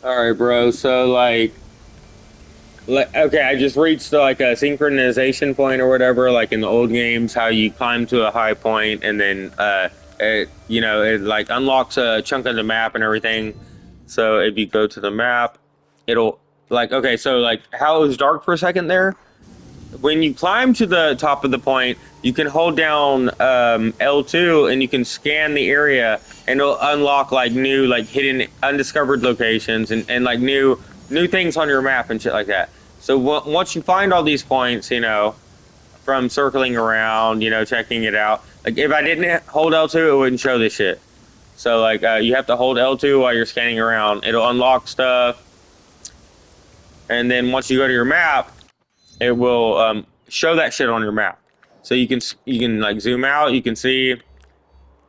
All right, bro. So okay, I just reached like a synchronization point or whatever. Like in the old games, how you climb to a high point and then it like unlocks a chunk of the map and everything. So if you go to the map, it'll like okay. So like how it was dark for a second there. When you climb to the top of the point, you can hold down L2 and you can scan the area and it'll unlock like new like hidden undiscovered locations and like new things on your map and shit like that. So once you find all these points, from circling around, checking it out. Like if I didn't hold L2, it wouldn't show this shit. So like you have to hold L2 while you're scanning around. It'll unlock stuff, and then once you go to your map, it will show that shit on your map. So you can like zoom out. You can see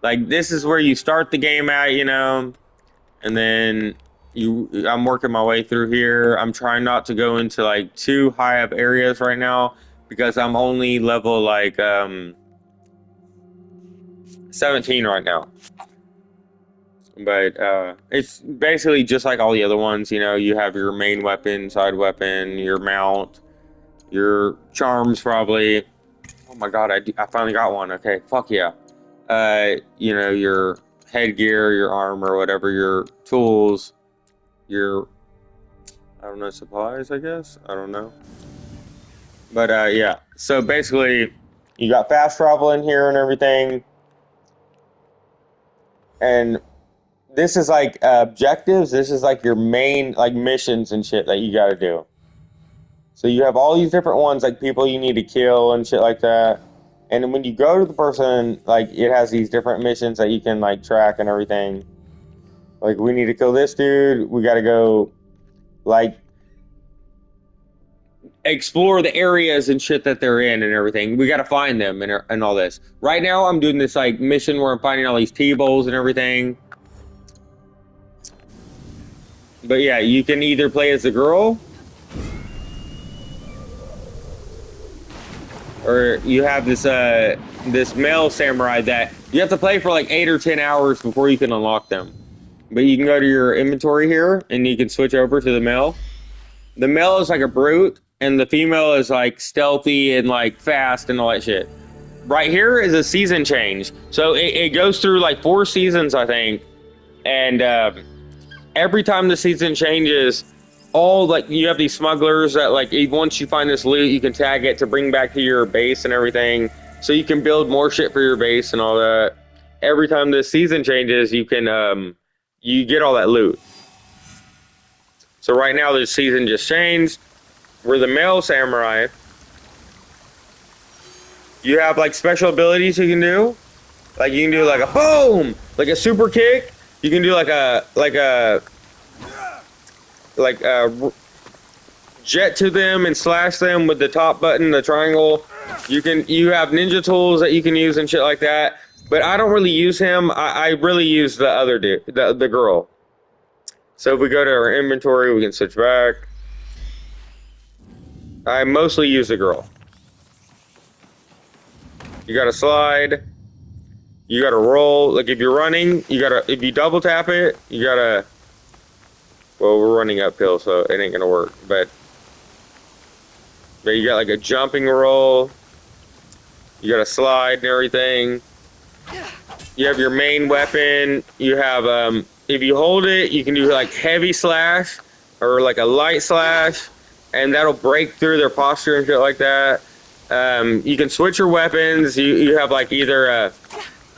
like this is where you start the game at, and then I'm working my way through here. I'm trying not to go into like too high up areas right now because I'm only level like 17 right now. But it's basically just like all the other ones. You have your main weapon, side weapon, your mount, your charms probably. Oh my god, I finally got one. Okay, fuck yeah. Your headgear, your armor, whatever, your tools, your I don't know, supplies, I guess. I don't know. But yeah. So basically you got fast travel in here and everything. And this is like objectives. This is like your main like missions and shit that you gotta do. So you have all these different ones, like people you need to kill and shit like that. And then when you go to the person, like it has these different missions that you can like track and everything. Like we need to kill this dude. We got to go like explore the areas and shit that they're in and everything. We got to find them and all this. Right now, I'm doing this like mission where I'm finding all these T-bowls and everything. But yeah, you can either play as a girl or you have this male samurai that you have to play for like 8 or 10 hours before you can unlock them. But you can go to your inventory here and you can switch over to the male. The male is like a brute, and the female is like stealthy and like fast and all that shit. Right here is a season change, so it goes through like 4 seasons, I think, and every time the season changes, all like you have these smugglers that like once you find this loot, you can tag it to bring back to your base and everything, so you can build more shit for your base and all that. Every time the season changes, you get all that loot. So right now, the season just changed. We're the male samurai. You have like special abilities you can do. Like you can do like a boom, like a super kick. You can do like a jet to them and slash them with the top button, the triangle. You have ninja tools that you can use and shit like that. But I don't really use him. I really use the other dude, the girl. So if we go to our inventory, we can switch back. I mostly use the girl. You got to slide. You got to roll. Like if you're running, if you double tap it, you gotta. Well, we're running uphill, so it ain't gonna work. But you got like a jumping roll. You got a slide and everything. You have your main weapon. You have if you hold it, you can do like heavy slash or like a light slash, and that'll break through their posture and shit like that. You can switch your weapons. You have like either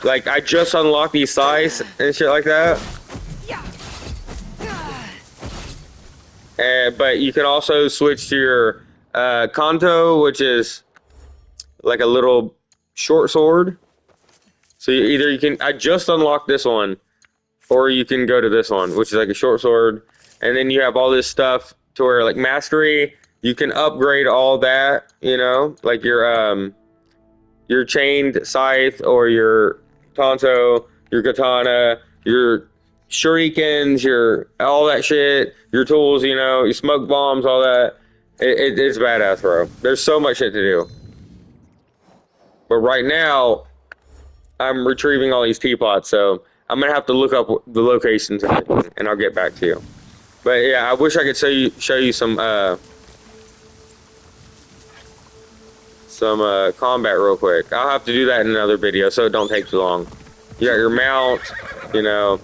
like I just unlocked these size and shit like that. But you can also switch to your Kanto, which is like a little short sword. So you can. I just unlocked this one, or you can go to this one, which is like a short sword, and then you have all this stuff to where like mastery. You can upgrade all that, like your chained scythe or your tanto, your katana, your shurikens, your all that shit, your tools, your smoke bombs, all that. It's badass, bro. There's so much shit to do. But right now, I'm retrieving all these teapots, so I'm gonna have to look up the locations and I'll get back to you. But yeah, I wish I could show you some combat real quick. I'll have to do that in another video, so it don't take too long. You got your mount, you know.